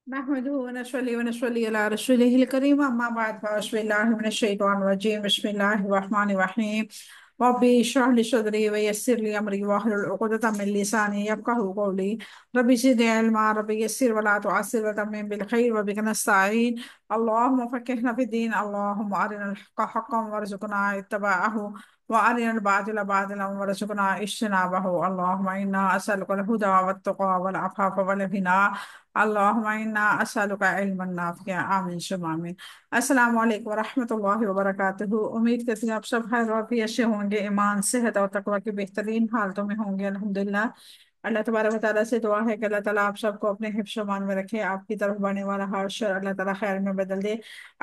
نحمده ونصلي ونصلي على رسوله الكريم أما بعد فأعوذ بالله من الشيطان الرجيم بسم الله الرحمن الرحيم ربي اشرح لي صدري ويسر لي أمري واحلل عقدة من لساني يفقهوا قولي ربي زدني علما ربي يسر ولا تعسر وتمم بالخير وبك نستعين اللهم فقهنا في الدين اللهم أرنا الحق حقا وارزقنا اتباعه وأرنا الباطل باطلا وارزقنا اجتنابه اللهم إنا أسألك الهدى والتقى والعفاف والغنى اللهم انا اسالک علما نافعا آمین ثم آمین۔ السلام علیکم ورحمۃ اللہ وبرکاتہ۔ امید کرتی ہوں آپ سب خیر و عافیت سے ہوں گے، ایمان صحت اور تقوی کی بہترین حالتوں میں ہوں گے الحمدللہ۔ اللہ تبارک و تعالیٰ سے دعا ہے کہ اللہ تعالیٰ آپ سب کو اپنے حفظ و امان میں رکھے، آپ کی طرف بڑھنے والا ہر شر اللہ تعالیٰ خیر میں بدل دے،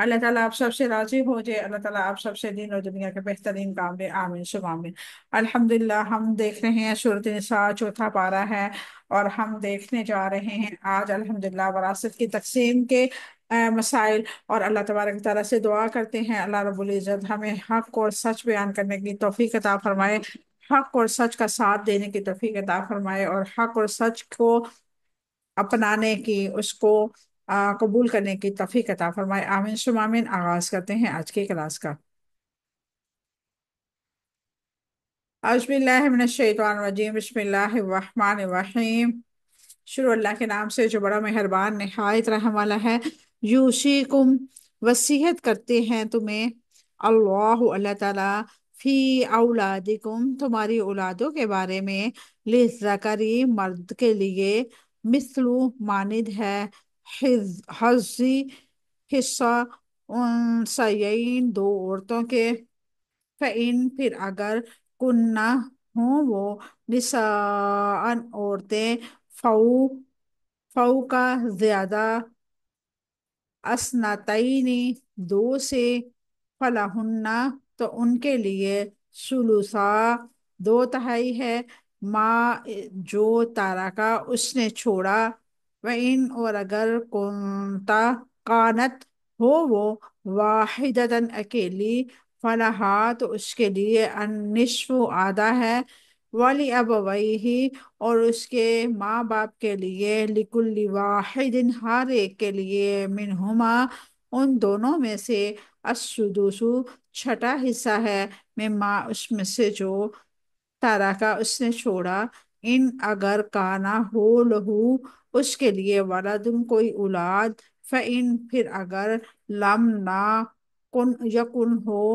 اللہ تعالیٰ آپ سب سے راضی ہو جائے، اللہ تعالیٰ آپ سب سے دین اور دنیا کے بہترین کام دے، آمین ثم آمین۔ الحمدللہ ہم دیکھ رہے ہیں سورۃ النساء چوتھا پارہ ہے، اور ہم دیکھنے جا رہے ہیں آج الحمدللہ وراثت کی تقسیم کے مسائل، اور اللہ تبارک تعالیٰ سے دعا کرتے ہیں اللہ رب العزت ہمیں حق اور سچ بیان کرنے کی توفیق عطا فرمائے، حق اور سچ کا ساتھ دینے کی توفیق عطا فرمائے، اور حق اور سچ کو اپنانے کی، اس کو قبول کرنے کی توفیق عطا فرمائے، آمین ثم آمین۔ آغاز کرتے ہیں آج کی کلاس کا۔ اعوذ باللہ من الشیطان الرجیم بسم اللہ الرحمن الرحیم۔ شروع اللہ کے نام سے جو بڑا مہربان نہایت رحم والا ہے۔ یوصیکم وصیت کرتے ہیں تمہیں، اللہ تعالیٰ فی اولادکم تمہاری اولادوں کے بارے میں، للذکری مرد کے لیے، مثلو مانند ہے، حظی حصہ انثیین دو عورتوں کے، فَإِن پھر اگر کنہ ہوں وہ، نساء عورتیں، فو کا زیادہ، اسنتینی دو سے، فلہن تو ان کے لیے، ثلثا دو تہائی ہے، ماں جو تارکا اس نے چھوڑا، وَإِن اور اگر کنتا کانت ہو وہ، واحدتاً اکیلی، فلہا تو اس کے لیے، النصف آدھا ہے، ولی ابویہ اور اس کے ماں باپ کے لیے، لکل واحد ہر ایک کے لیے، منہما ان دونوں میں سے، السدس چھٹا حصہ ہے، مما اس میں سے جو، تارکا اس نے چھوڑا، ان اگر کانا ہو لہو اس کے لیے، ولدن کوئی اولاد، فإن پھر اگر، لم نہ کن یکن ہو،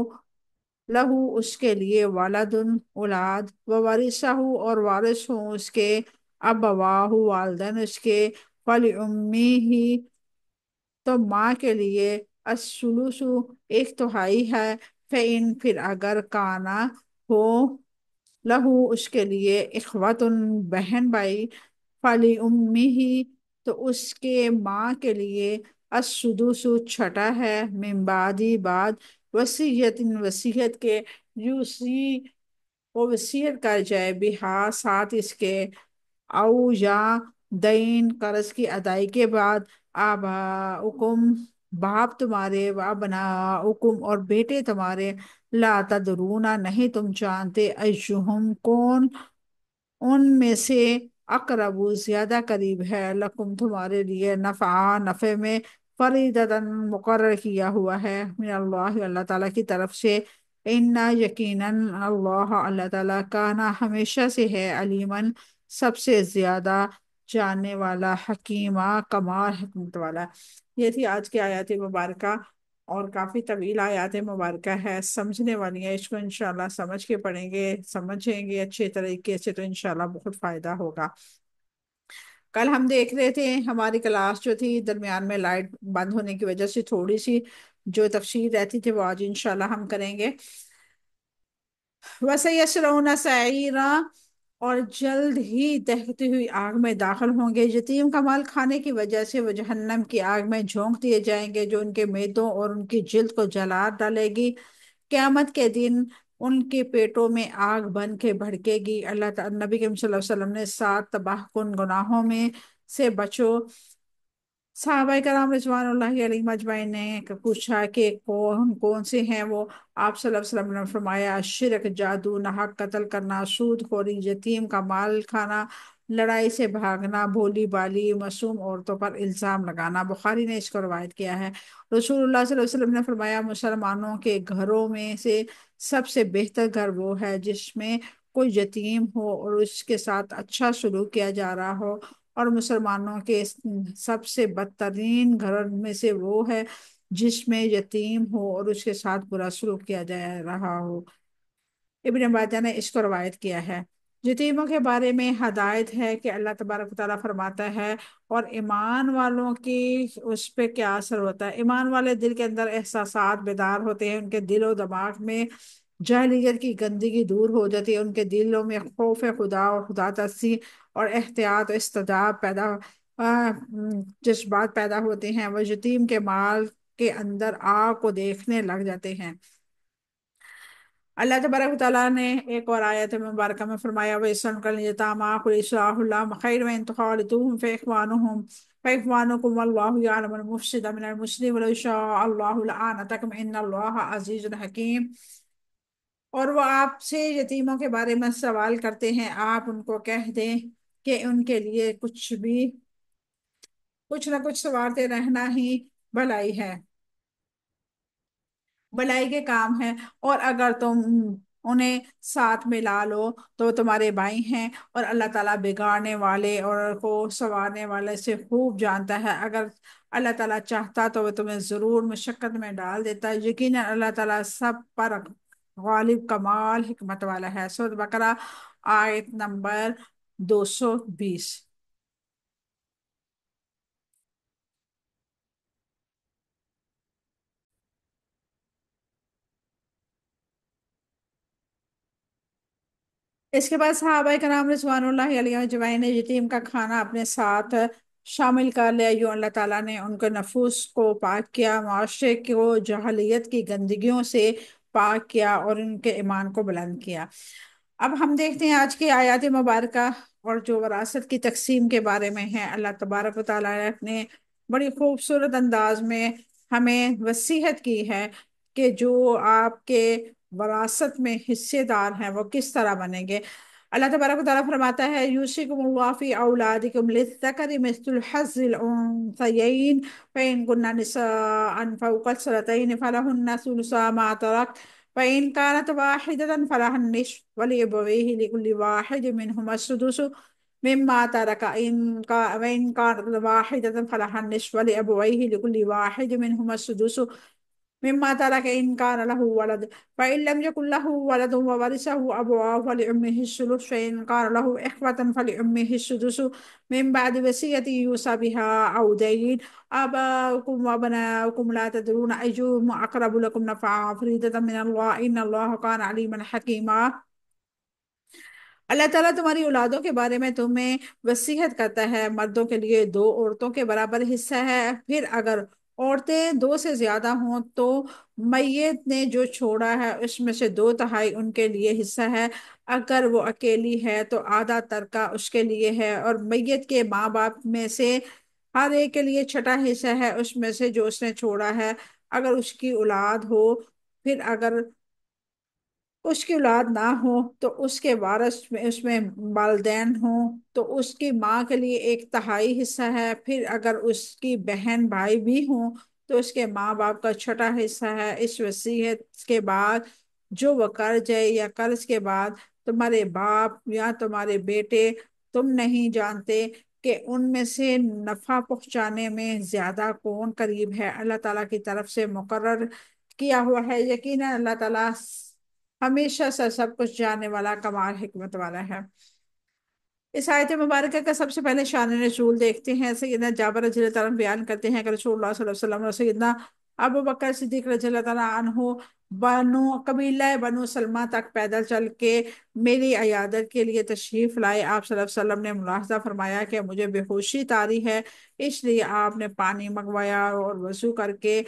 لہو اس کے لیے، ولدن اولاد، وورثہ اور وارث ہوں اس کے، ابواہ والدین اس کے، فلأمہ تو ماں کے لیے، الثلث ایک تہائی ہے، فإن پھر اگر کانا ہو، لہو اس کے لیے، اخوتن بہن بھائی، فلأمہ تو اس کے ماں کے لیے، السدس چھٹا ہے، من بعد بعد، وصیت وصیت کے، یوصی وہ وصیت کر جائے، بہا ساتھ اس کے، او یا دین قرض کی ادائی کے بعد، آباؤکم باپ تمہارے، و ابناؤکم اور بیٹے تمہارے، لا تدرون نہیں تم جانتے، ایہم کون ان میں سے، اقرب زیادہ قریب ہے، لکم تمہارے لیے، نفعا نفع میں، فریضۃ مقرر کیا ہوا ہے، من اللہ اللہ تعالیٰ کی طرف سے، یقیناً اللہ تعالیٰ کانا ہمیشہ سے ہے، علیماً سب سے زیادہ جاننے والا، حکیمہ کمال حکمت والا۔ یہ تھی آج کی آیات مبارکہ، اور کافی طویل آیات مبارکہ ہے، سمجھنے والی ہے، اس کو انشاءاللہ سمجھ کے پڑھیں گے، سمجھیں گے اچھے طریقے سے تو انشاءاللہ بہت فائدہ ہوگا۔ کل ہم دیکھ رہے تھے ہماری کلاس جو تھی، درمیان میں لائٹ بند ہونے کی وجہ سے تھوڑی سی جو تفصیل رہتی تھی وہ آج انشاءاللہ ہم کریں گے۔ وَسَيَصْلَوْنَ سَعِيرًا اور جلد ہی دہتی ہوئی آگ میں داخل ہوں گے، یتیم کا مال کھانے کی وجہ سے وہ جہنم کی آگ میں جھونک دیے جائیں گے، جو ان کے معدوں اور ان کی جلد کو جلا ڈالے گی۔ قیامت کے دن ان کے پیٹوں میں آگ بن کے بھڑکے گی۔ اللہ تعالی نبی کریم صلی اللہ علیہ وسلم نے 7 تباہ کن گناہوں میں سے بچو۔ صحابہ کرام رضوان اللہ علیہم اجمعین نے پوچھا کہ کون کون سے ہیں وہ؟ آپ صلی اللہ علیہ وسلم نے فرمایا، شرک، جادو، ناحق قتل کرنا، سود خوری، یتیم کا مال کھانا، لڑائی سے بھاگنا، بھولی بالی معصوم عورتوں پر الزام لگانا۔ بخاری نے اس کو روایت کیا ہے۔ رسول اللہ صلی اللہ علیہ وسلم نے فرمایا، مسلمانوں کے گھروں میں سے سب سے بہتر گھر وہ ہے جس میں کوئی یتیم ہو اور اس کے ساتھ اچھا سلوک کیا جا رہا ہو، اور مسلمانوں کے سب سے بدترین گھر میں سے وہ ہے جس میں یتیم ہو اور اس کے ساتھ برا سلوک کیا جا رہا ہو۔ ابن ماجہ نے اس کو روایت کیا ہے۔ یتیموں کے بارے میں ہدایت ہے کہ اللہ تبارک و تعالیٰ فرماتا ہے، اور ایمان والوں کی اس پہ کیا اثر ہوتا ہے۔ ایمان والے دل کے اندر احساسات بیدار ہوتے ہیں، ان کے دل و دماغ میں جاہلیت کی گندگی دور ہو جاتی ہے، ان کے دلوں میں خوف خدا اور خدا ترسی اور احتیاط و استجاب جذبات پیدا ہوتے ہیں۔ وہ یتیم کے مال کے اندر آگ کو دیکھنے لگ جاتے ہیں۔ اللہ تبارک و تعالیٰ نے ایک اور آیت مبارکہ میں فرمایا، وَيَسْأَلُونَكَ عَنِ الْيَتَامَىٰ قُلْ إِصْلَاحٌ لَهُمْ خَيْرٌ وَإِن تُخَالِطُوهُمْ فَإِخْوَانُكُمْ وَاللَّهُ يَعْلَمُ الْمُفْسِدَ مِنَ الْمُصْلِحِ وَلَوْ شَاءَ اللَّهُ لَأَعْنَتَكُمْ إِنَّ اللَّهَ عَزِيزٌ حَكِيمٌ۔ اور وہ آپ سے یتیموں کے بارے میں سوال کرتے ہیں، آپ ان کو کہہ دیں کہ ان کے لیے کچھ نہ کچھ سوارتے رہنا ہی بھلائی ہے، بھلائی کے کام ہے، اور اگر تم انہیں ساتھ میں لا لو تو وہ تمہارے بھائی ہیں، اور اللہ تعالیٰ بگاڑنے والے اور کو سنوارنے والے سے خوب جانتا ہے۔ اگر اللہ تعالیٰ چاہتا تو وہ تمہیں ضرور مشقت میں ڈال دیتا، یقیناً اللہ تعالیٰ سب پر غالب کمال حکمت والا ہے۔ سورۃ بقرہ آیت نمبر 220۔ اس کے بعد صحابہ کرام رضوان اللہ علیہ اجمعین نے یتیم کا کھانا اپنے ساتھ شامل کر لیا۔ یوں اللہ تعالیٰ نے ان کے نفوس کو پاک کیا، معاشرے کو جہلیت کی گندگیوں سے پاک کیا، اور ان کے ایمان کو بلند کیا۔ اب ہم دیکھتے ہیں آج کی آیات مبارکہ اور جو وراثت کی تقسیم کے بارے میں ہے۔ اللہ تبارک و تعالیٰ نے بڑی خوبصورت انداز میں ہمیں وصیت کی ہے کہ جو آپ کے وراثت میں حصے دار ہیں وہ کس طرح بنیں گے۔ اللہ تبارک و تعالیٰ فرماتا ہے، یوصیکم اللہ فی اولادکم للذکر مثل حظ الانثیین فإن کن نساء فوق الثنتین فلہن ثلث ما ترک فإن كانت واحدة فلها النصف ولأبويه لكل واحد منهما السدس مما ترك وإن كانت واحدة فلها النصف ولأبويه لكل واحد منهما السدس مما ترك إن كان له ولد فإن لم يكن له ولد وورثه أبواه فلأمه الثلث فإن كان له إخوة فلأمه السدس من بعد وصية يوصى بها أو دين آباؤكم وأبناؤكم لا تدرون أيهم أقرب لكم نفعا فريضة من الله إن الله كان عليما حكيما۔ اللہ تعالیٰ تمہاری اولادوں کے بارے میں تمہیں وصیت کرتا ہے، مردوں کے لیے دو عورتوں کے برابر حصہ ہے، پھر اگر عورتیں دو سے زیادہ ہوں تو میت نے جو چھوڑا ہے اس میں سے دو تہائی ان کے لیے حصہ ہے، اگر وہ اکیلی ہے تو آدھا ترکہ اس کے لیے ہے، اور میت کے ماں باپ میں سے ہر ایک کے لیے چھٹا حصہ ہے اس میں سے جو اس نے چھوڑا ہے، اگر اس کی اولاد ہو، پھر اگر اس کی اولاد نہ ہو تو اس کے وارث میں اس میں والدین ہوں تو اس کی ماں کے لیے ایک تہائی حصہ ہے، پھر اگر اس کی بہن بھائی بھی ہوں تو اس کے ماں باپ کا چھٹا حصہ ہے۔ اس وصیت کے بعد جو وہ قرض ہے یا قرض کے بعد تمہارے باپ یا تمہارے بیٹے تم نہیں جانتے کہ ان میں سے نفع پہنچانے میں زیادہ کون قریب ہے، اللہ تعالیٰ کی طرف سے مقرر کیا ہوا ہے۔ یقیناً اللہ تعالیٰ ہمیشہ سے سب کچھ جاننے والا، کمال حکمت والا ہے۔ اس آیت مبارکہ کا سب سے پہلے شان نزول دیکھتے ہیں۔ سیدنا جابر رضی اللہ تعالیٰ عنہ بیان کرتے ہیں کہ رسول اللہ صلی اللہ علیہ وسلم اور سیدنا ابو بکر صدیق رضی اللہ تعالیٰ عنہ قبیلہ بنو سلمہ تک پیدل چل کے میری عیادت کے لیے تشریف لائے۔ آپ صلی اللہ علیہ وسلم نے ملاحظہ فرمایا کہ مجھے بے ہوشی طاری ہے، اس لیے آپ نے پانی منگوایا اور وضو کر کے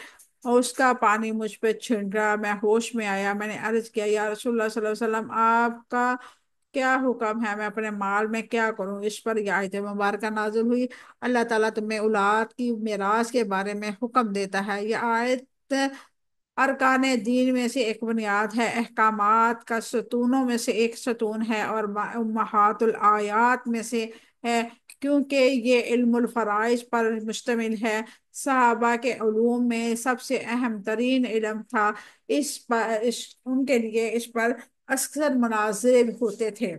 اور اس کا پانی مجھ پہ چھڑکا، میں ہوش میں آیا، میں نے عرض کیا، یا رسول اللہ صلی اللہ علیہ وسلم آپ کا کیا حکم ہے، میں اپنے مال میں کیا کروں؟ اس پر یہ آیت مبارکہ نازل ہوئی۔ اللہ تعالیٰ تمہیں اولاد کی میراث کے بارے میں حکم دیتا ہے۔ یہ آیت ارکان دین میں سے ایک بنیاد ہے، احکامات کا ستونوں میں سے ایک ستون ہے، اور امہات الآیات میں سے ہے، کیونکہ یہ علم الفرائض پر مشتمل ہے۔ صحابہ کے علوم میں سب سے اہم ترین علم تھا، ان کے لیے اس پر اکثر مناظرے بھی ہوتے تھے۔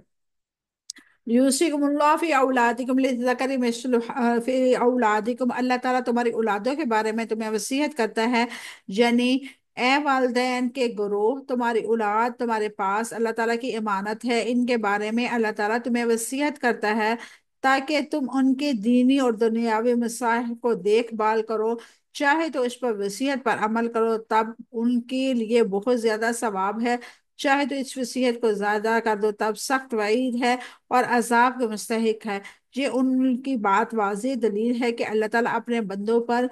یوسیکم اللہ فی اولادکم للذکر مثل فی اولادکم، اللہ تعالیٰ تمہاری اولادوں کے بارے میں تمہیں وصیت کرتا ہے، یعنی اے والدین کے گروہ، تمہاری اولاد تمہارے پاس اللہ تعالیٰ کی امانت ہے، ان کے بارے میں اللہ تعالیٰ تمہیں وصیت کرتا ہے تاکہ تم ان کے دینی اور دنیاوی مسائل کو دیکھ بھال کرو، چاہے تو اس پر وصیت پر عمل کرو تب ان کے لیے بہت زیادہ ثواب ہے، چاہے تو اس وصیت کو زیادہ کر دو تب سخت وعید ہے اور عذاب کے مستحق ہے۔ یہ ان کی بات واضح دلیل ہے کہ اللہ تعالیٰ اپنے بندوں پر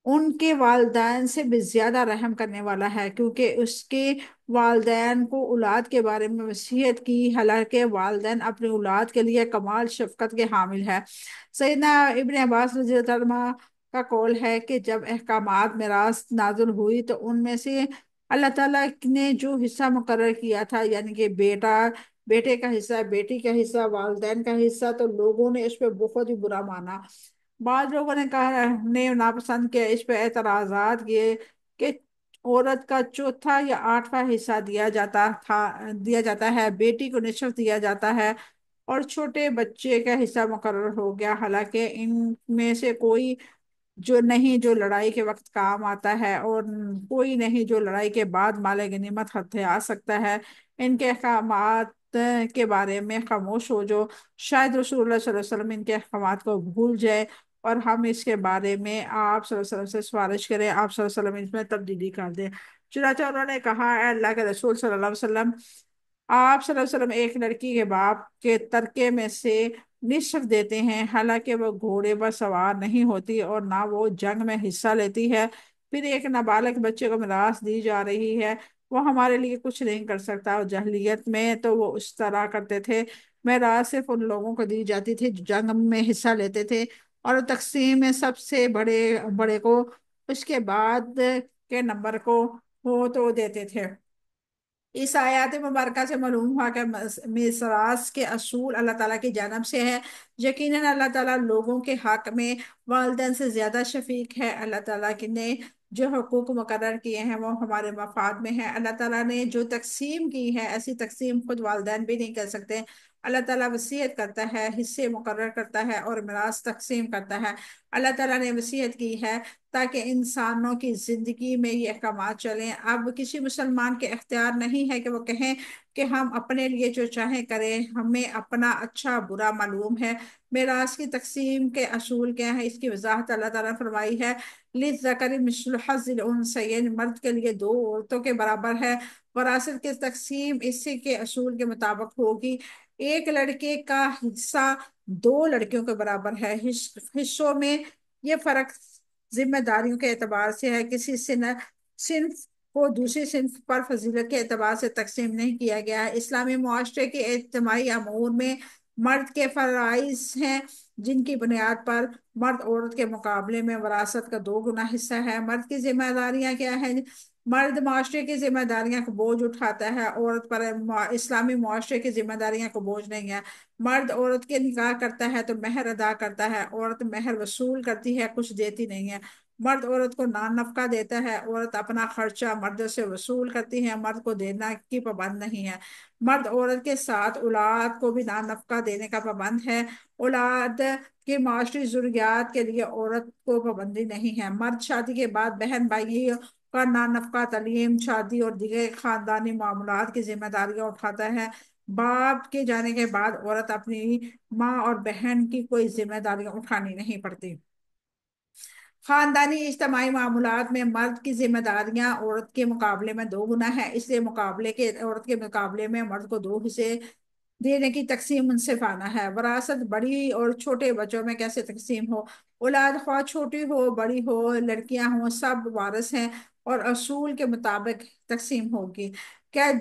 ان کے والدین سے بھی زیادہ رحم کرنے والا ہے، کیونکہ اس کے والدین کو اولاد کے بارے میں وصیت کی، حالانکہ والدین اپنی اولاد کے لیے کمال شفقت کے حامل ہے۔ سیدنا ابن عباس رضی اللہ عنہ کا قول ہے کہ جب احکامات میراث نازل ہوئی تو ان میں سے اللہ تعالیٰ نے جو حصہ مقرر کیا تھا، یعنی کہ بیٹے کا حصہ، بیٹی کا حصہ، والدین کا حصہ، تو لوگوں نے اس پہ بہت ہی برا مانا۔ بعض لوگوں نے کہا، نے ناپسند کیا، اس پہ اعتراضات کیے کہ عورت کا چوتھا یا آٹھواں حصہ دیا جاتا ہے، بیٹی کو نصف دیا جاتا ہے، اور چھوٹے بچے کا حصہ مقرر ہو گیا، حالانکہ ان میں سے کوئی جو لڑائی کے وقت کام آتا ہے، اور کوئی نہیں جو لڑائی کے بعد مال غنیمت ہتھیار سکتا ہے۔ ان کے احکامات کے بارے میں خاموش ہو جو، شاید رسول اللہ صلی اللہ علیہ وسلم ان کے احکامات کو بھول جائے اور ہم اس کے بارے میں آپ صلی اللہ علیہ وسلم سے سفارش کریں، آپ صلی اللہ علیہ وسلم اس میں تبدیلی کر دیں۔ چنانچہ انہوں نے کہا، اے اللہ کے رسول صلی اللہ علیہ وسلم، آپ صلی اللہ علیہ وسلم ایک لڑکی کے باپ کے ترکے میں سے نصف دیتے ہیں، حالانکہ وہ گھوڑے پر سوار نہیں ہوتی اور نہ وہ جنگ میں حصہ لیتی ہے، پھر ایک نابالغ بچے کو میراث دی جا رہی ہے، وہ ہمارے لیے کچھ نہیں کر سکتا، اور جاہلیت میں تو وہ اس طرح کرتے تھے، میراث صرف ان لوگوں کو دی جاتی تھی جو جنگ میں حصہ لیتے تھے، اور تقسیم میں سب سے بڑے بڑے کو اس کے بعد کے نمبر کو ہو تو دیتے تھے۔ اس آیات مبارکہ سے معلوم ہوا کہ میراث کے اصول اللہ تعالیٰ کی جانب سے ہے۔ یقیناً اللہ تعالیٰ لوگوں کے حق میں والدین سے زیادہ شفیق ہے۔ اللہ تعالیٰ نے جو حقوق مقرر کیے ہیں وہ ہمارے مفاد میں ہیں۔ اللہ تعالیٰ نے جو تقسیم کی ہے، ایسی تقسیم خود والدین بھی نہیں کر سکتے۔ اللہ تعالیٰ وصیت کرتا ہے، حصے مقرر کرتا ہے اور میراث تقسیم کرتا ہے۔ اللہ تعالیٰ نے وصیت کی ہے تاکہ انسانوں کی زندگی میں یہ احکامات چلیں۔ اب کسی مسلمان کے اختیار نہیں ہے کہ وہ کہیں کہ ہم اپنے لیے جو چاہیں کریں، ہمیں اپنا اچھا برا معلوم ہے۔ میراث کی تقسیم کے اصول کیا ہیں، اس کی وضاحت اللہ تعالیٰ نے فرمائی ہے، للذکر مثل حظ الانثیین، مرد کے لیے دو عورتوں کے برابر ہے۔ وراثت کی تقسیم اسی کے اصول کے مطابق ہوگی، ایک لڑکے کا حصہ دو لڑکیوں کے برابر ہے۔ حصوں میں یہ فرق ذمہ داریوں کے اعتبار سے ہے، کسی صنف کو دوسری صنف پر فضیلت کے اعتبار سے تقسیم نہیں کیا گیا ہے۔ اسلامی معاشرے کے اجتماعی امور میں مرد کے فرائض ہیں جن کی بنیاد پر مرد عورت کے مقابلے میں وراثت کا دو گنا حصہ ہے۔ مرد کی ذمہ داریاں کیا ہیں؟ مرد معاشرے کی ذمہ داریاں کو بوجھ اٹھاتا ہے، عورت پر اسلامی معاشرے کی ذمہ داریاں کو بوجھ نہیں ہے۔ مرد عورت کے نکاح کرتا ہے تو مہر ادا کرتا ہے، عورت مہر وصول کرتی ہے، کچھ دیتی نہیں ہے۔ مرد عورت کو نان نفقہ دیتا ہے، عورت اپنا خرچہ مرد سے وصول کرتی ہے، مرد کو دینا کی پابند نہیں ہے۔ مرد عورت کے ساتھ اولاد کو بھی نان نفقہ دینے کا پابند ہے، اولاد کی معاشری ضروریات کے لیے عورت کو پابندی نہیں ہے۔ مرد شادی کے بعد بہن بھائی کا نان نفقہ، تعلیم، شادی اور دیگر خاندانی معاملات کی ذمہ داریاں اٹھاتا ہے۔ باپ کے جانے کے بعد عورت اپنی ماں اور بہن کی کوئی ذمہ داریاں اٹھانی نہیں پڑتی۔ خاندانی اجتماعی معاملات میں مرد کی ذمہ داریاں عورت کے مقابلے میں دو گنا ہے، اس لیے عورت کے مقابلے میں مرد کو دو حصے دینے کی تقسیم منصفانہ ہے۔ وراثت بڑی اور چھوٹے بچوں میں کیسے تقسیم ہو؟ اولاد خواہ چھوٹی ہو بڑی ہو، لڑکیاں ہوں، سب وارث ہیں اور اصول کے مطابق تقسیم ہوگی۔ کیا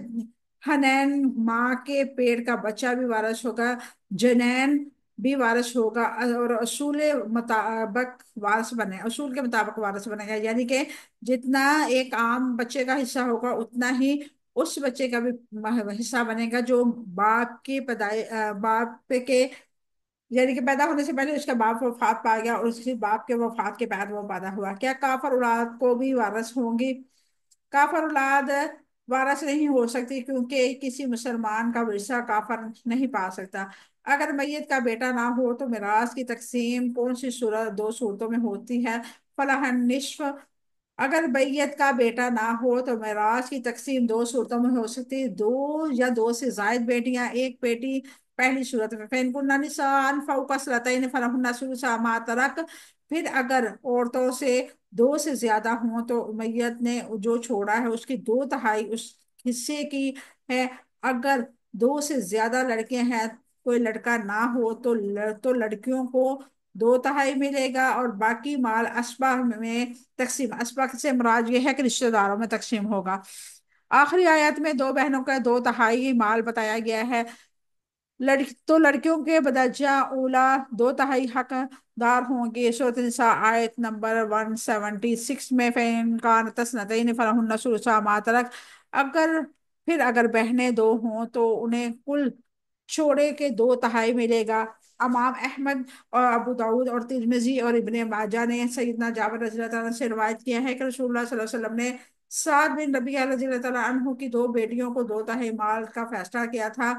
حنین ماں کے پیٹ کا بچہ بھی وارث ہوگا؟ جنین بھی وارث ہوگا اور اصول کے مطابق وارث بنے گا، یعنی کہ جتنا ایک عام بچے کا حصہ ہوگا اتنا ہی اس بچے کا بھی حصہ بنے گا جو باپ کے یعنی کہ پیدا ہونے سے پہلے اس کا باپ وفات پا گیا اور اس کے باپ کے وفات کے بعد وہ پیدا ہوا، کیا کافر اولاد کو بھی وارث ہوں گی؟ کافر اولاد وارث نہیں ہو سکتی، کیونکہ کسی مسلمان کا ورثہ کافر نہیں پا سکتا۔ اگر میت کا بیٹا نہ ہو تو میراث کی تقسیم کون سی صورت، دو صورتوں میں ہوتی ہے؟ فلاح نصف۔ اگر میت کا بیٹا نہ ہو تو میراث کی تقسیم دو صورتوں میں ہو سکتی ہے، دو یا دو سے زائد بیٹیاں ایک بیٹی۔ پہلی صورت میں فَإِن كُنَّ نِسَاءً فَوْقَ اثْنَتَيْنِ فَلَهُنَّ ثُلُثَا مَا تَرَكَ۔ پھر اگر عورتوں سے دو سے زیادہ ہوں تو میت نے جو چھوڑا ہے اس کی دو تہائی اس حصے کی ہے۔ اگر دو سے زیادہ لڑکے ہیں، کوئی لڑکا نہ ہو تو لڑکیوں کو دو تہائی ملے گا، اور باقی مال اسبا میں تقسیم۔ اسبا سے مراد یہ ہے کہ رشتہ داروں میں تقسیم ہوگا۔ آخری آیت میں دو بہنوں کا دو تہائی مال بتایا گیا ہے، تو لڑکیوں کے بدرجہ اولا دو تہائی حق دار ہوں گے۔ سورۃ النساء آیت نمبر 176 میں فَإِن كَانَتْ اثْنَتَيْنِ فَلَهُنَّ ثُلُثَا مَا تَرَكَ۔ اگر بہنیں دو ہوں تو انہیں کل چھوڑے کے دو تہائی ملے گا۔ امام احمد اور ابو داود اور ترمذی اور ابن ماجہ نے سیدنا جابر رضی اللہ تعالیٰ عنہ سے روایت کیا ہے کہ رسول اللہ صلی اللہ علیہ وسلم نے سعد بن ربیعہ رضی اللہ تعالیٰ عنہ کی دو بیٹیوں کو دو تہائی مال کا فیصلہ کیا تھا،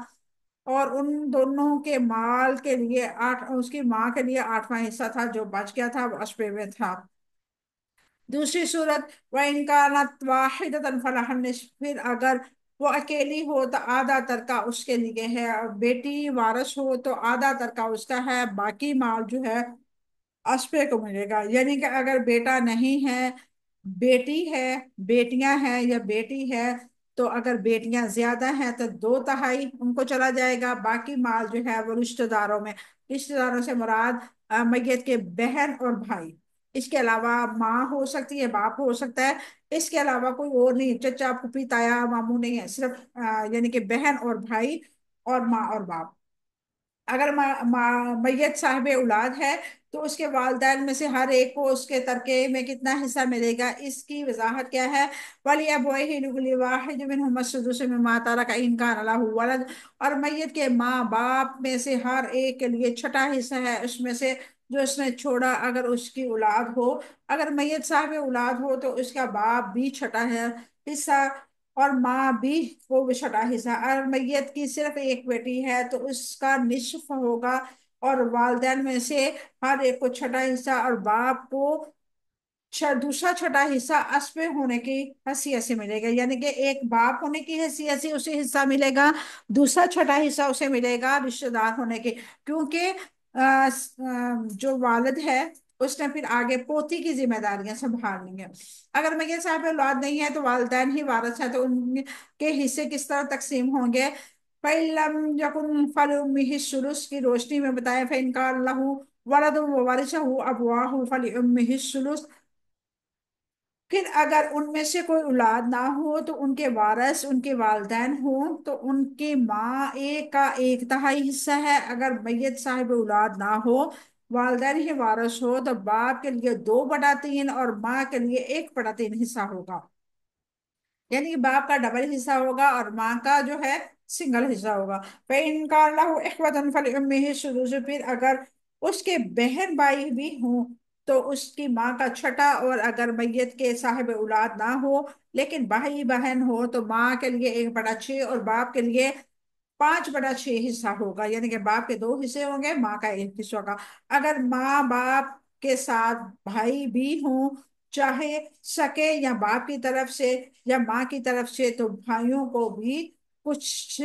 اور ان دونوں کے مال کے لیے اس کی ماں کے لیے آٹھواں حصہ تھا، جو بچ گیا تھا وہ اشبے میں تھا۔ دوسری صورت وَإِن كَانَتْ وَاحِدَةً فَلَهَا النِّصْفُ۔ پھر اگر وہ اکیلی ہو تو آدھا ترکہ اس کے لیے ہے، اور بیٹی وارث ہو تو آدھا ترکہ اس کا ہے، باقی مال جو ہے اشبے کو ملے گا۔ یعنی کہ اگر بیٹا نہیں ہے، بیٹی ہے، بیٹیاں ہیں یا بیٹی ہے، تو اگر بیٹیاں زیادہ ہیں تو دو تہائی ان کو چلا جائے گا، باقی مال جو ہے وہ رشتہ داروں میں۔ رشتہ داروں سے مراد میت کے بہن اور بھائی، اس کے علاوہ ماں ہو سکتی ہے، باپ ہو سکتا ہے، اس کے علاوہ کوئی اور نہیں، چچا پھوپھی تایا ماموں نہیں ہے، صرف یعنی کہ بہن اور بھائی اور ماں اور باپ۔ اگر میت صاحب اولاد ہے تو اس کے والدین میں سے ہر ایک کو اس کے ترکے میں کتنا حصہ ملے گا، اس کی وضاحت کیا ہے؟ وَلِأَبَوَيْهِ لِكُلِّ وَاحِدٍ مِّنْهُمَا السُّدُسُ مِمَّا تَرَكَ إِن كَانَ لَهُ وَلَدٌ۔ اور میت کے ماں باپ میں سے ہر ایک کے لیے چھٹا حصہ ہے اس میں سے جو اس نے چھوڑا، اگر اس کی اولاد ہو۔ اگر میت صاحب اولاد ہو تو اس کا باپ بھی چھٹا ہے حصہ، اور ماں بھی کو بھی چھٹا حصہ۔ اگر میت کی صرف ایک بیٹی ہے تو اس کا نصف ہوگا، اور والدین میں سے ہر ایک کو چھٹا حصہ، اور باپ کو دوسرا چھٹا حصہ اسبہ ہونے کی حیثیت سے ملے گا۔ یعنی کہ ایک باپ ہونے کی حیثیت سے اسے حصہ ملے گا، دوسرا چھٹا حصہ اسے ملے گا رشتہ دار ہونے کے، کیونکہ جو والد ہے اس نے پھر آگے پوتی کی ذمہ داریاں سنبھالنی ہیں۔ اگر میت صاحب اولاد نہیں ہے تو والدین ہی وارث ہیں، تو ان کے حصے کس طرح تقسیم ہوں گے؟ فَإِن لَّمْ يَكُن فَلِأُمِّهِ الثُّلُثُ کی روشنی میں بتائیں، فَإِن كَانَ لَهُ وَلَدٌ وَوَرِثَهُ أَبَوَاهُ فَلِأُمِّهِ الثُّلُثُ۔ پھر اگر ان میں سے کوئی اولاد نہ ہو تو ان کے وارث ان کے والدین ہوں، تو ان کی ماں ایک کا ایک تہائی حصہ ہے۔ اگر میت صاحب اولاد نہ ہو، والدین ہی وارث ہو، تو باپ کے لیے 2/3 اور ماں کے لیے 1/3 حصہ ہوگا، یعنی کہ باپ کا ڈبل حصہ ہوگا اور ماں کا جو ہے سنگل حصہ ہوگا۔ فَإِن كَانَ لَهُ إِخْوَةٌ فَلِأُمِّهِ السُّدُسُ۔ پھر اگر اس کے بہن بھائی بھی ہوں تو اس کی ماں کا چھٹا، اور اگر میت کے صاحب اولاد نہ ہو لیکن بھائی بہن ہو تو ماں کے لیے 1/6 اور باپ کے لیے 5/6 حصہ ہوگا، یعنی کہ باپ کے دو حصے ہوں گے، ماں کا ایک حصہ ہوگا۔ اگر ماں باپ کے ساتھ بھائی بھی ہوں، چاہے سکے یا باپ کی طرف سے یا ماں کی طرف سے، تو بھائیوں کو بھی کچھ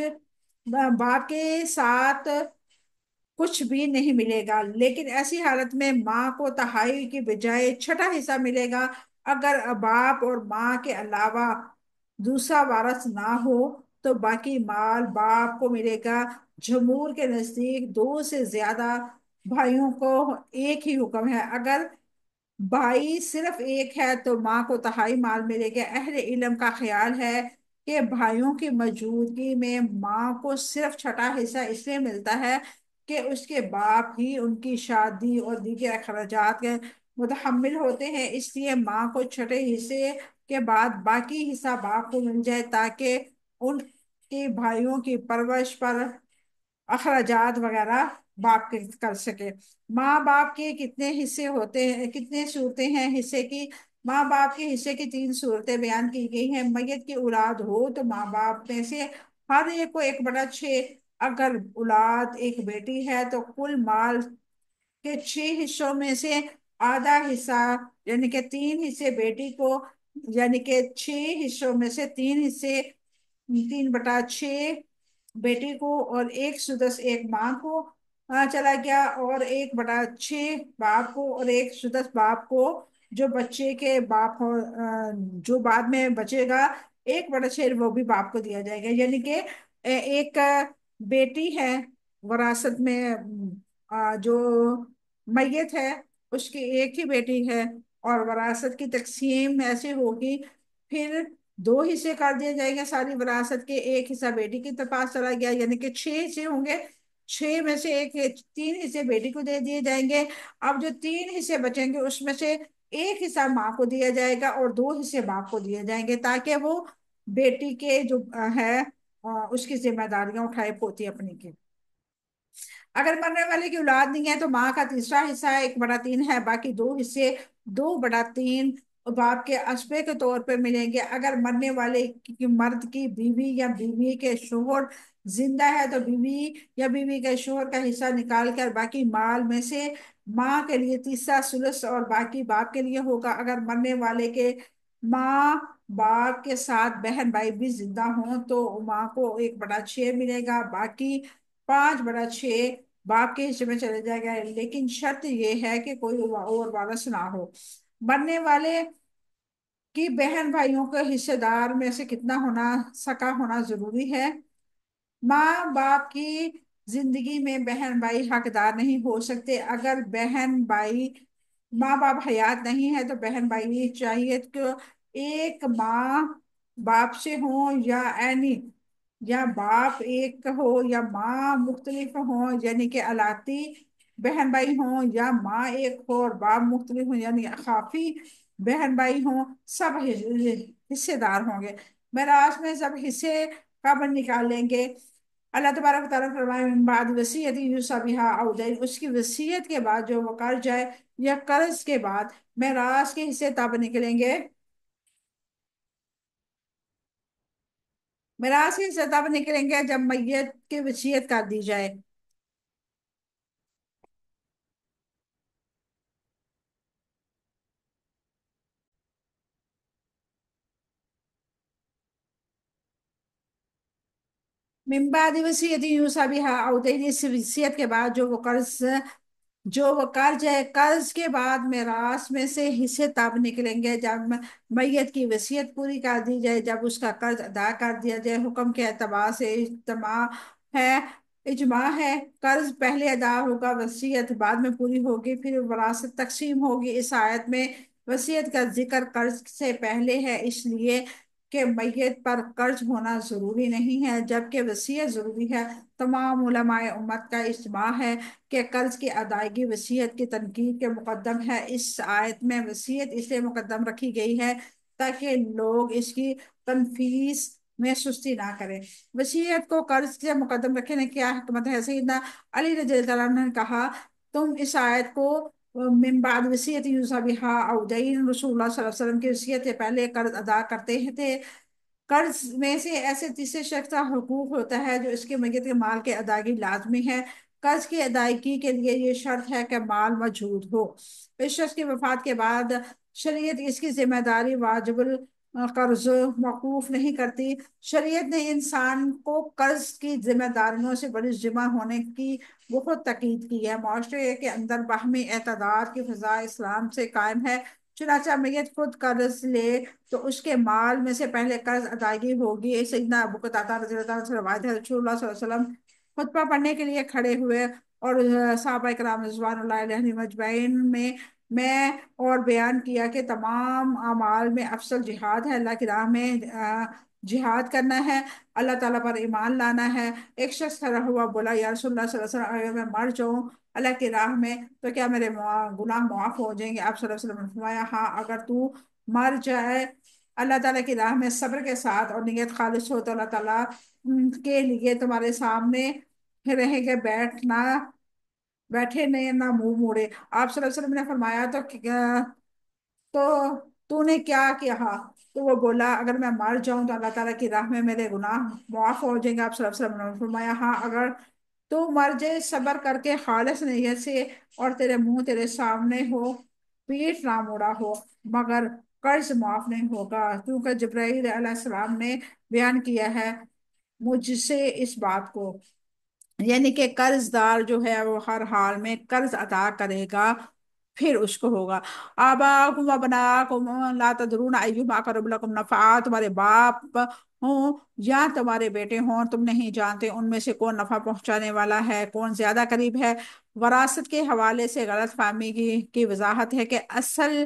باپ کے ساتھ کچھ بھی نہیں ملے گا، لیکن ایسی حالت میں ماں کو تہائی کی بجائے چھٹا حصہ ملے گا۔ اگر باپ اور ماں کے علاوہ دوسرا وارث نہ ہو تو باقی مال باپ کو ملے گا۔ جمہور کے نزدیک دو سے زیادہ بھائیوں کو ایک ہی حکم ہے، اگر بھائی صرف ایک ہے تو ماں کو تہائی مال ملے گا۔ اہل علم کا خیال ہے کہ بھائیوں کی موجودگی میں ماں کو صرف چھٹا حصہ اس لیے ملتا ہے کہ اس کے باپ ہی ان کی شادی اور دیگر اخراجات کے متحمل ہوتے ہیں، اس لیے ماں کو چھٹے حصے کے بعد باقی حصہ باپ کو مل جائے، تاکہ ان کے بھائیوں کی پرورش پر اخراجات وغیرہ باپ کے کر سکے۔ ماں باپ کے کتنے حصے ہوتے ہیں، کتنے صورتیں ہیں حصے کی؟ ماں باپ کے حصے کی تین صورتیں بیان کی گئی ہیں۔ میت کی اولاد ہو تو ماں باپ میں سے ہر ایک کو 1/6، اگر اولاد ایک بیٹی ہے تو کل مال کے 6 حصوں میں سے آدھا حصہ، یعنی کہ 3 حصے بیٹی کو، یعنی کہ 6 حصوں میں سے 3 حصے، 3/6 بیٹی کو، اور 1/10 ایک ماں کو چلا گیا، اور 1/6 باپ کو، اور 1/10 باپ کو، جو بچے کے باپ ہو، جو بعد میں بچے گا 1/6 وہ بھی باپ کو دیا جائے گا۔ یعنی کہ ایک بیٹی ہے وراثت میں، جو میت ہے اس کی ایک ہی بیٹی ہے، اور وراثت کی تقسیم ایسے ہوگی، پھر 2 حصے کر دیے جائیں گے ساری وراثت کے، ایک حصہ بیٹی کے پاس چلا گیا، یعنی کہ 6 حصے ہوں گے، 6 میں سے 3 حصے بیٹی کو دے دیے جائیں گے۔ اب جو 3 حصے بچیں گے اس میں سے ایک حصہ ماں کو دیا جائے گا اور 2 حصے باپ کو دیے جائیں گے، تاکہ وہ بیٹی کے جو ہے اس کی ذمہ داریاں اٹھائے پوتی اپنی کی۔ اگر مرنے والے کی اولاد نہیں ہے تو ماں کا تیسرا حصہ ہے، 1/3 ہے، باقی 2 حصے 2/3 باپ کے عصبے کے طور پہ ملیں گے۔ اگر مرنے والے کی مرد کی بیوی یا بیوی کے شوہر زندہ ہے تو بیوی یا بیوی کے شوہر کا حصہ نکال کر باقی مال میں سے ماں کے لیے تیسرا ثلث اور باقی باپ کے لیے ہوگا۔ اگر مرنے والے کے ماں باپ کے ساتھ بہن بھائی بھی زندہ ہوں تو ماں کو 1/6 ملے گا، باقی 5/6 باپ کے حصے میں چلے جائے گا، لیکن شرط یہ ہے کہ کوئی اور وارث نہ ہو۔ مرنے والے کی بہن بھائیوں کے حصے دار میں سے کتنا ہونا سکا ہونا ضروری ہے؟ ماں باپ کی زندگی میں بہن بھائی حقدار نہیں ہو سکتے۔ اگر بہن بھائی ماں باپ حیات نہیں ہے تو بہن بھائی یہ چاہیے کہ ایک ماں باپ سے ہوں، یا اینی یا باپ ایک ہو یا ماں مختلف ہوں، یعنی کہ الاتی بہن بھائی ہوں، یا ماں ایک ہو اور باپ مختلف ہوں، یعنی اخافی بہن بھائی ہوں، سب حصے دار ہوں گے۔ میراث میں سب حصے کب نکال لیں گے؟ اللہ تبارک و تعالیٰ فرمائے من بعد وصیت یوصی بہا او دین، اس کی وصیت کے بعد جو وہ قرض جائے یا قرض کے بعد میراث کے حصے تب نکلیں گے، میراث کے حصے تب نکلیں گے جب میت کی وصیت کر دی جائے۔ من بعد وصیت یوصی بہا او دین، اس وصیت کے بعد جو وہ قرض ہے، قرض کے بعد میراث میں سے حصے تب نکلیں گے جب میت کی وصیت پوری کر دی جائے، جب اس کا قرض ادا کر دیا جائے۔ حکم کے اعتبار سے ہے اجماع ہے، قرض پہلے ادا ہوگا، وصیت بعد میں پوری ہوگی، پھر وراثت تقسیم ہوگی۔ اس آیت میں وصیت کا ذکر قرض سے پہلے ہے، اس لیے کہ میت پر قرض ہونا ضروری نہیں ہے جبکہ وصیت ضروری ہے۔ تمام علماء امت کا اجماع ہے کہ قرض کی ادائیگی وصیت کی تنقید کے مقدم ہے۔ اس آیت میں وصیت اس لیے مقدم رکھی گئی ہے تاکہ لوگ اس کی تنفیذ میں سستی نہ کریں۔ وصیت کو قرض سے مقدم رکھنے کی کیا حکمت ہے؟ سیدنا علی رضی اللہ عنہ نے کہا، تم اس آیت کو من بعد وصیت یوصی بہا او دین، رسول اللہ صلی اللہ علیہ وسلم کی وصیت سے پہلے قرض ادا کرتے تھے۔ قرض میں سے ایسے تیسرے شخص کا حقوق ہوتا ہے جو اس کے میت کے مال کے ادائیگی لازمی ہے۔ قرض کی ادائیگی کے لیے یہ شرط ہے کہ مال موجود ہو۔ اس شخص کی وفات کے بعد شریعت اس کی ذمہ داری واجب القرض موقوف نہیں کرتی۔ شریعت نے انسان کو قرض کی ذمہ داریوں سے بڑی ذمہ ہونے کی بہت تاکید کی ہے۔ معاشرے کے اندر باہمی اعتداد کی فضا اسلام سے قائم ہے، چنانچہ میت خود قرض لے تو اس کے مال میں سے پہلے قرض ادائیگی ہوگی۔ سیدنا ابو قتادہ رضی اللہ عنہ سے روایت ہے، رسول اللہ صلی اللہ علیہ وسلم خطبہ پڑھنے کے لیے کھڑے ہوئے اور صحابہ کرام رضوان اللہ علیہم اجمعین میں اور بیان کیا کہ تمام اعمال میں افضل جہاد ہے، اللہ کی راہ میں جہاد کرنا ہے، اللہ تعالیٰ پر ایمان لانا ہے۔ ایک شخص کھڑا ہوا، بولا یا رسول اللہ صلی اللہ علیہ وسلم اگر میں مر جاؤں اللہ کی راہ میں تو کیا میرے گناہ معاف ہو جائیں گے؟ آپ صلی اللہ علیہ وسلم نے فرمایا ہاں، اگر تو مر جائے اللہ تعالیٰ کی راہ میں صبر کے ساتھ اور نیت خالص ہو تو اللہ تعالیٰ کے لیے تمہارے سامنے رہیں گے، بیٹھنا بیٹھے نہیں نہ منہ موڑے۔ آپ صلی اللہ علیہ وسلم نے فرمایا تو تو نے کیا کیا؟ تو وہ بولا اگر میں مر جاؤں تو اللہ تعالیٰ کی راہ میں میرے گناہ معاف ہو جائیں گے۔ آپ صلی اللہ علیہ وسلم نے فرمایا ہاں، اگر تو مر جائے صبر کر کے خالص نیت سے، اور تیرے منہ تیرے سامنے ہو، پیٹھ نہ موڑا ہو، مگر قرض معاف نہیں ہوگا، کیونکہ جبرائیل علیہ السلام نے بیان کیا ہے مجھ سے اس بات کو، یعنی کہ قرض دار جو ہے وہ ہر حال میں قرض ادا کرے گا، پھر اس کو ہوگا۔ آباؤکم وابناؤکم لا تدرون ایہم اقرب لکم نفعا، تمہارے باپ ہوں یا تمہارے بیٹے ہوں، تم نہیں جانتے ان میں سے کون نفع پہنچانے والا ہے، کون زیادہ قریب ہے۔ وراثت کے حوالے سے غلط فہمی کی وضاحت ہے کہ اصل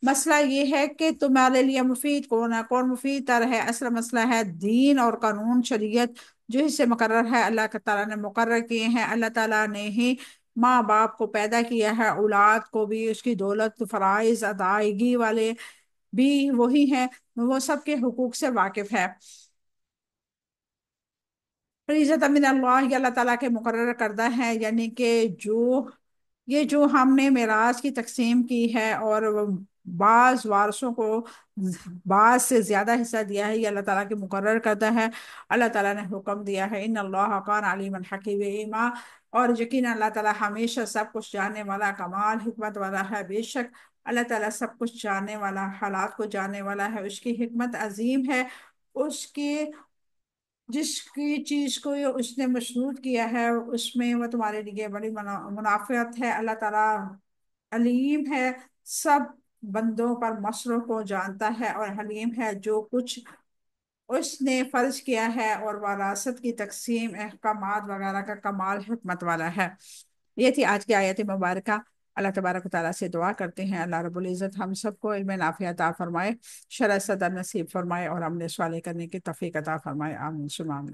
مسئلہ یہ ہے کہ تمہارے لیے مفید کون ہے، کون مفید تر ہے۔ اصل مسئلہ ہے دین اور قانون شریعت جو اس سے مقرر ہے، اللہ تعالیٰ نے مقرر کیے ہیں۔ اللہ تعالیٰ نے ہی ماں باپ کو پیدا کیا ہے، اولاد کو بھی، اس کی دولت فرائض ادائیگی والے بھی وہی ہیں، وہ سب کے حقوق سے واقف ہے۔ فریضۃ من اللہ، یہ اللہ تعالیٰ کے مقرر کردہ ہے، یعنی کہ جو ہم نے میراث کی تقسیم کی ہے اور بعض وارثوں کو بعض سے زیادہ حصہ دیا ہے، یہ اللہ تعالیٰ کے مقرر کردہ ہے۔ اللہ تعالیٰ نے حکم دیا ہے ان اللہ کان علیما حکیما، اور یقینا اللہ تعالیٰ ہمیشہ سب کچھ جاننے والا، کمال حکمت والا ہے۔ بے شک اللہ تعالیٰ سب کچھ جاننے والا، حالات کو جاننے والا ہے، اس کی حکمت عظیم ہے، اس کی جس کی چیز کو اس نے مشروط کیا ہے اس میں وہ تمہارے لیے بڑی منافعت ہے۔ اللہ تعالیٰ علیم ہے، سب بندوں پر مصرف کو جانتا ہے، اور حلیم ہے، جو کچھ اس نے فرض کیا ہے، اور وراثت کی تقسیم احکامات وغیرہ کا کمال حکمت والا ہے۔ یہ تھی آج کی آیت مبارکہ۔ اللہ تبارک و تعالیٰ سے دعا کرتے ہیں اللہ رب العزت ہم سب کو علم نافع عطا فرمائے، شرع صدر نصیب فرمائے، اور عمل صالح کرنے کی توفیق عطا فرمائے۔ آمین ثم آمین۔